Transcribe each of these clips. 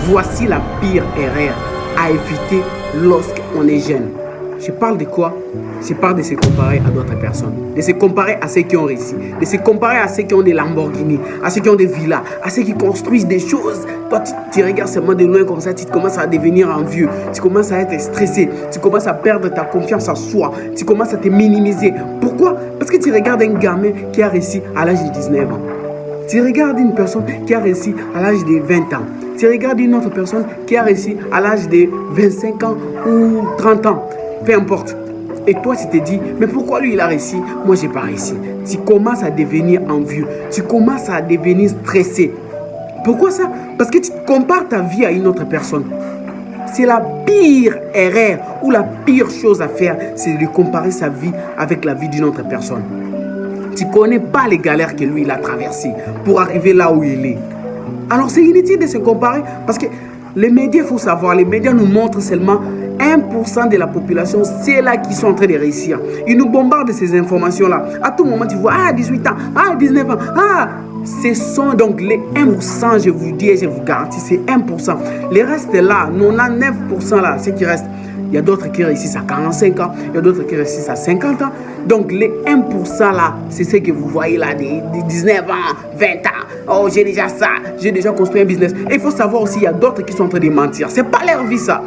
Voici la pire erreur à éviter lorsqu'on est jeune. Je parle de quoi? Je parle de se comparer à d'autres personnes, de se comparer à ceux qui ont réussi, de se comparer à ceux qui ont des Lamborghini, à ceux qui ont des villas, à ceux qui construisent des choses. Toi, tu regardes seulement de loin comme ça, tu commences à devenir envieux, tu commences à être stressé, tu commences à perdre ta confiance en soi, tu commences à te minimiser. Pourquoi? Parce que tu regardes un gamin qui a réussi à l'âge de 19 ans. Tu regardes une personne qui a réussi à l'âge de 20 ans. Tu regardes une autre personne qui a réussi à l'âge de 25 ans ou 30 ans. Peu importe. Et toi, tu te dis, mais pourquoi lui, il a réussi? Moi, je n'ai pas réussi. Tu commences à devenir envieux. Tu commences à devenir stressé. Pourquoi ça? Parce que tu compares ta vie à une autre personne. C'est la pire erreur ou la pire chose à faire, c'est de comparer sa vie avec la vie d'une autre personne. Tu ne connais pas les galères que lui, il a traversées pour arriver là où il est. Alors, c'est inutile de se comparer parce que les médias, il faut savoir, les médias nous montrent seulement 1% de la population, c'est là qui sont en train de réussir. Ils nous bombardent de ces informations-là. À tout moment, tu vois, 18 ans, 19 ans, ce sont donc les 1%, je vous dis et je vous garantis, c'est 1%. Les restes là, 99% là, ce qui reste. Il y a d'autres qui réussissent à 45 ans, il y a d'autres qui réussissent à 50 ans. Donc les 1% là, c'est ce que vous voyez là, des 19 ans, 20 ans. Oh, j'ai déjà ça, j'ai déjà construit un business. Et il faut savoir aussi, il y a d'autres qui sont en train de mentir. C'est pas leur vie ça.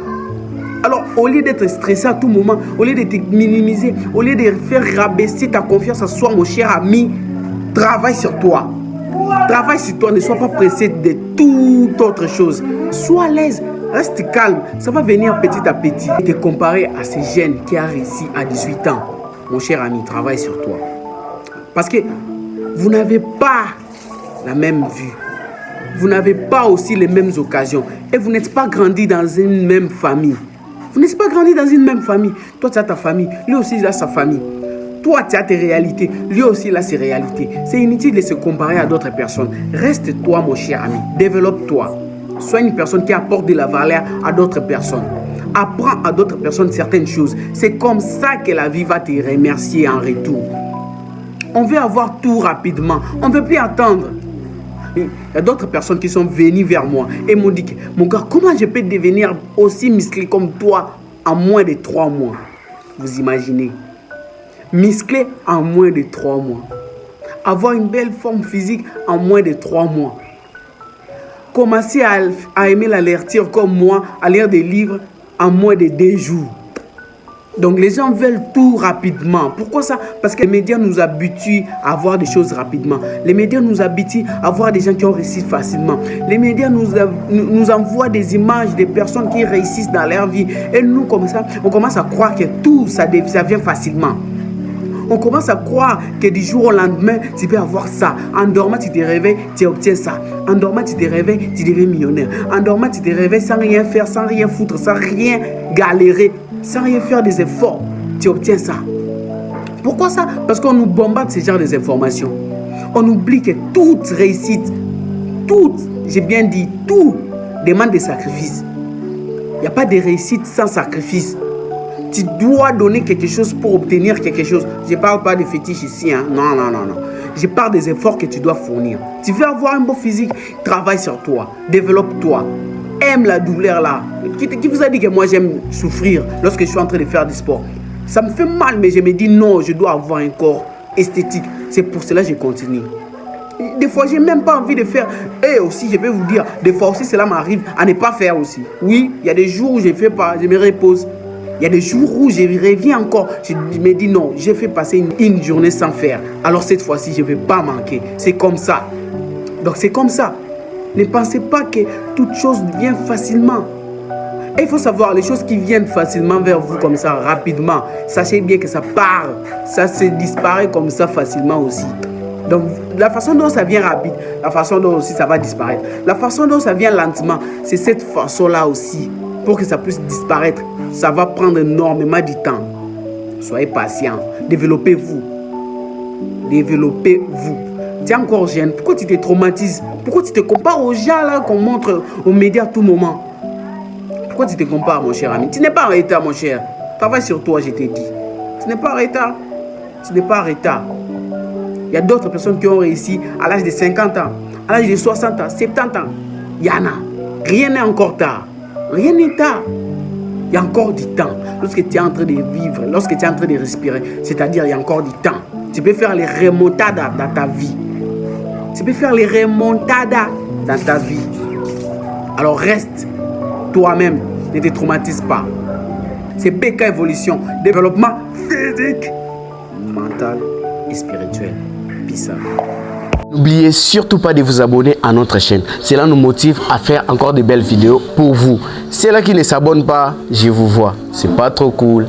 Alors, au lieu d'être stressé à tout moment, au lieu de te minimiser, au lieu de faire rabaisser ta confiance en soi, mon cher ami, travaille sur toi. Travaille sur toi, ne sois pas pressé de toute autre chose. Sois à l'aise, reste calme, ça va venir petit à petit. Te comparer à ces jeunes qui a réussi à 18 ans, mon cher ami, travaille sur toi. Parce que vous n'avez pas la même vue. Vous n'avez pas aussi les mêmes occasions. Et vous n'êtes pas grandi dans une même famille. Vous n'êtes pas grandi dans une même famille. Toi, tu as ta famille. Lui aussi, il a sa famille. Toi, tu as tes réalités. Lui aussi, il a ses réalités. C'est inutile de se comparer à d'autres personnes. Reste toi, mon cher ami. Développe-toi. Sois une personne qui apporte de la valeur à d'autres personnes. Apprends à d'autres personnes certaines choses. C'est comme ça que la vie va te remercier en retour. On veut avoir tout rapidement. On ne veut plus attendre. Il y a d'autres personnes qui sont venues vers moi et m'ont dit, mon gars, comment je peux devenir aussi musclé comme toi en moins de 3 mois? Vous imaginez? Musclé en moins de 3 mois. Avoir une belle forme physique en moins de 3 mois. Commencer à aimer la lecture comme moi, à lire des livres en moins de 2 jours. Donc les gens veulent tout rapidement. Pourquoi ça? Parce que les médias nous habituent à voir des choses rapidement. Les médias nous habituent à voir des gens qui ont réussi facilement. Les médias nous envoient des images des personnes qui réussissent dans leur vie. Et nous, comme ça, on commence à croire que tout, ça vient facilement. On commence à croire que du jour au lendemain, tu peux avoir ça. En dormant, tu te réveilles, tu obtiens ça. En dormant, tu te réveilles, tu deviens millionnaire. En dormant, tu te réveilles sans rien faire, sans rien foutre, sans rien galérer, sans rien faire des efforts. Tu obtiens ça. Pourquoi ça? Parce qu'on nous bombarde ce genre d'informations. On oublie que toute réussite, j'ai bien dit, tout demande des sacrifices. Il n'y a pas de réussite sans sacrifice. Tu dois donner quelque chose pour obtenir quelque chose. Je ne parle pas de fétiche ici. Hein. Non. Je parle des efforts que tu dois fournir. Tu veux avoir un beau physique, travaille sur toi. Développe-toi. Aime la douleur là. Qui vous a dit que moi j'aime souffrir lorsque je suis en train de faire du sport? Ça me fait mal, mais je me dis non, je dois avoir un corps esthétique. C'est pour cela que je continue. Des fois, je n'ai même pas envie de faire. Et aussi, je vais vous dire, des fois aussi, cela m'arrive à ne pas faire aussi. Oui, il y a des jours où je ne fais pas, je me repose. Il y a des jours où je reviens encore. Je me dis non, j'ai fait passer une journée sans faire. Alors cette fois-ci, je ne vais pas manquer. C'est comme ça. Donc c'est comme ça. Ne pensez pas que toute chose vient facilement. Et il faut savoir, les choses qui viennent facilement vers vous comme ça, rapidement, sachez bien que ça part. Ça se disparaît comme ça facilement aussi. Donc la façon dont ça vient rapide, la façon dont aussi ça va disparaître. La façon dont ça vient lentement, c'est cette façon-là aussi. Pour que ça puisse disparaître, ça va prendre énormément de temps. Soyez patient. Développez-vous. Développez-vous. Tu es encore jeune. Pourquoi tu te traumatises? Pourquoi tu te compares aux gens là qu'on montre aux médias à tout moment? Pourquoi tu te compares, mon cher ami? Tu n'es pas en retard, mon cher. Travaille sur toi, je t'ai dit. Tu n'es pas en retard. Tu n'es pas en retard. Il y a d'autres personnes qui ont réussi à l'âge de 50 ans, à l'âge de 60 ans, 70 ans. Il y en a. Rien n'est encore tard. Rien n'est tard. Il y a encore du temps. Lorsque tu es en train de vivre, lorsque tu es en train de respirer, c'est-à-dire il y a encore du temps. Tu peux faire les remontadas dans ta vie. Tu peux faire les remontadas dans ta vie. Alors reste toi-même. Ne te traumatise pas. C'est PK Évolution. Développement physique, mental et spirituel. Peace out. N'oubliez surtout pas de vous abonner à notre chaîne. Cela nous motive à faire encore de belles vidéos pour vous. Ceux-là qui ne s'abonnent pas, je vous vois. C'est pas trop cool.